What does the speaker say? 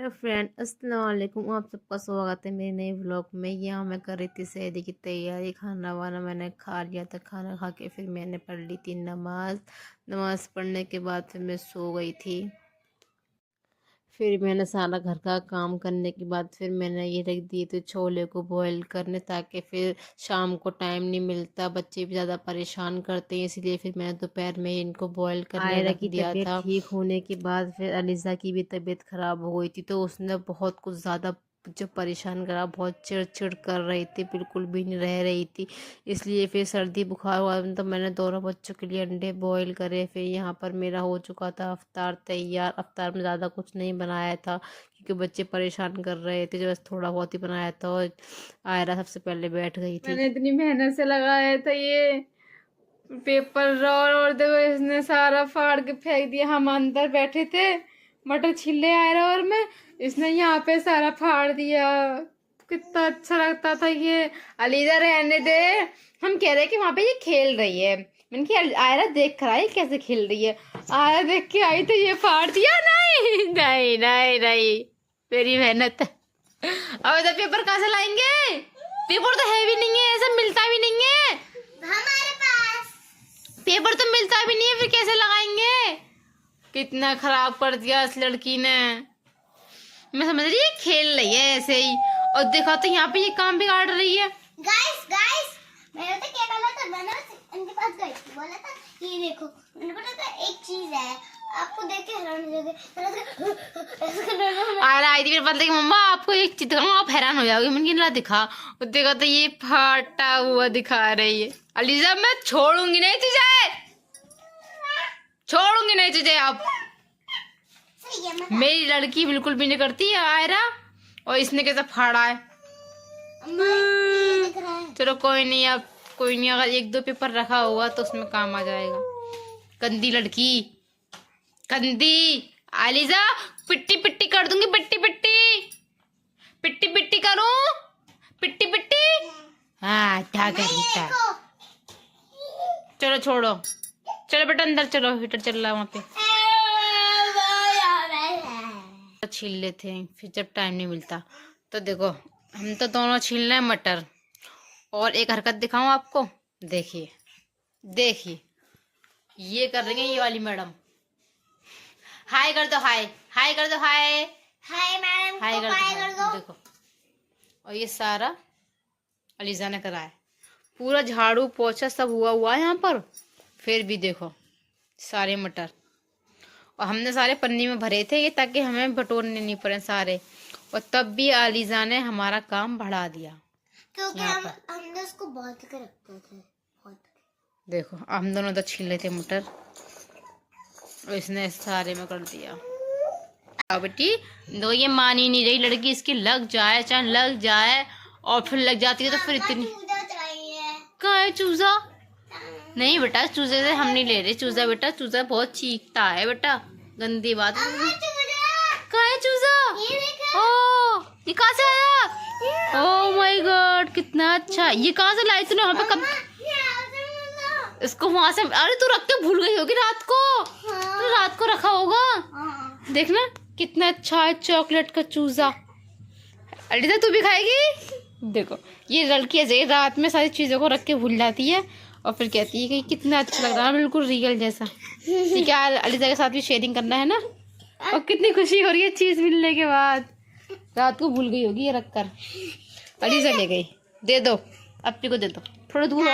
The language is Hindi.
हेलो फ्रेंड, अस्सलाम वालेकुम। आप सबका स्वागत है मेरे नए व्लॉग में। यहाँ मैं कर रही थी सहरी की तैयारी। खाना वाना मैंने खा लिया था। खाना खा के फिर मैंने पढ़ ली थी नमाज पढ़ने के बाद फिर मैं सो गई थी। फिर मैंने सारा घर का काम करने के बाद फिर मैंने ये रख दिए थे छोले को बॉईल करने, ताकि फिर शाम को टाइम नहीं मिलता, बच्चे भी ज़्यादा परेशान करते हैं, इसलिए फिर मैंने दोपहर में इनको बॉईल करने रख दिया था। ठीक होने के बाद फिर अलीज़ा की भी तबीयत ख़राब हो गई थी, तो उसने बहुत कुछ ज़्यादा जो परेशान करा, बहुत चिड़चिड़ कर रही थी, बिल्कुल भी नहीं रह रही थी, इसलिए फिर सर्दी बुखार हुआ। तो मैंने दोनों बच्चों के लिए अंडे बॉईल करे। फिर यहाँ पर मेरा हो चुका था अफ्तार तैयार। अफ्तार में ज़्यादा कुछ नहीं बनाया था क्योंकि बच्चे परेशान कर रहे थे, जो बस थोड़ा बहुत ही बनाया था। और आयरा सबसे पहले बैठ गई थी। मैंने इतनी मेहनत से लगाया था ये पेपर रोल, और देखो इसने सारा फाड़ के फेंक दिया। हम अंदर बैठे थे, मटर छिले आए रहा, और मैं इसने यहाँ पे सारा फाड़ दिया। कितना अच्छा लगता था ये। अलीजा रहने दे, हम कह रहे कि वहां पे ये खेल रही है। मैंने कहा आयरा देख कर आई कैसे खेल रही है। आयरा देख के आई तो ये फाड़ दिया। नहीं नहीं नहीं नहीं, मेरी मेहनत। अब इधर पेपर कहाँ से लाएंगे? पेपर तो है भी नहीं है, ऐसा मिलता भी नहीं है हमारे पास। पेपर तो मिलता भी नहीं है, फिर कैसे लगाएंगे? कितना खराब कर दिया इस लड़की ने। मैं समझ रही है खेल रही है ऐसे ही, और देखा तो यहाँ पे ये काम बिगाड़ रही है। गाइस गाइस, मैंने तो क्या बोला था, मैंने इनके पास गई थी, बोला था ये देखो, मैंने बोला था एक चीज है, आपको देख के हैरान हो जाओगे। आई थी मेरे पास, देखिए मम्मा आपको एक चीज दिखाऊं, आप हैरान हो जाओगे। मैंने कहा दिखा। देखा तो ये फाटा हुआ दिखा रही है। अलीजा मैं छोड़ूंगी नहीं तुझे, छोड़ूंगी नहीं तुझे। अब मेरी लड़की बिल्कुल भी नहीं करती है आयरा, और इसने कैसा फाड़ा है। चलो कोई नहीं, अब कोई नहीं, अगर एक दो पेपर रखा हुआ तो उसमें काम आ जाएगा। गंदी लड़की, गंदी। अलीजा पिट्टी पिट्टी कर दूंगी, पिट्टी पिट्टी पिट्टी पिट्टी करूं, पिट्टी पिट्टी। हाँ क्या करता है। चलो छोड़ो, चलो बेटा अंदर चलो, हीटर चल रहा है वहाँ पे। छील लेते हैं फिर जब टाइम नहीं मिलता। तो देखो हम तो दोनों छील रहे हैं मटर। और एक हरकत दिखाऊं आपको, देखिए देखिए, ये कर रही है ये वाली मैडम। हाय कर दो, हाय हाय कर दो, हाय हाय मैडम, हाय कर दो। देखो, और ये सारा अलीजा ने कराया, पूरा झाड़ू पोछा सब हुआ है यहाँ पर। फिर भी देखो सारे मटर, और हमने सारे पन्नी में भरे थे ये, ताकि हमें बटोरने नहीं पड़े सारे। और तब भी अलीजा ने हमारा काम बढ़ा दिया, क्योंकि हमने उसको बहुत के रखते थे। देखो हम दोनों तो छील लेते मटर, और इसने सारे में कर दिया। बेटी दो, ये मान ही नहीं रही लड़की, इसकी लग जाए चाहे लग जाए, और फिर लग जाती है तो फिर इतनी। कहाँ है चूजा? नहीं बेटा, चूजे से हम नहीं ले रहे चूजा। बेटा चूजा बहुत चीखता है बेटा, गंदी बात है। कहाँ है चूजा? ओ ये कहाँ से आया? ओह माय गॉड, कितना अच्छा। ये कहाँ से लाई तूने? वहाँ पे कब इसको वहां से? अरे तू रख के भूल गई होगी रात को। तो रात को रखा होगा। देखना कितना अच्छा है चॉकलेट का चूजा। अलीजा तू भी खाएगी? देखो ये लड़की ऐसे रात में सारी चीजों को रख के भूल जाती है, और फिर कहती है कि कितना अच्छा लग रहा है, बिल्कुल रियल जैसा। ठीक है, अलीजा के साथ भी शेयरिंग करना है ना। और कितनी खुशी हो रही है चीज मिलने के बाद। रात को भूल गई होगी ये रख कर। अलीजा ले गई। दे दो, अपनी को दे दो, थोड़ा दूर हो।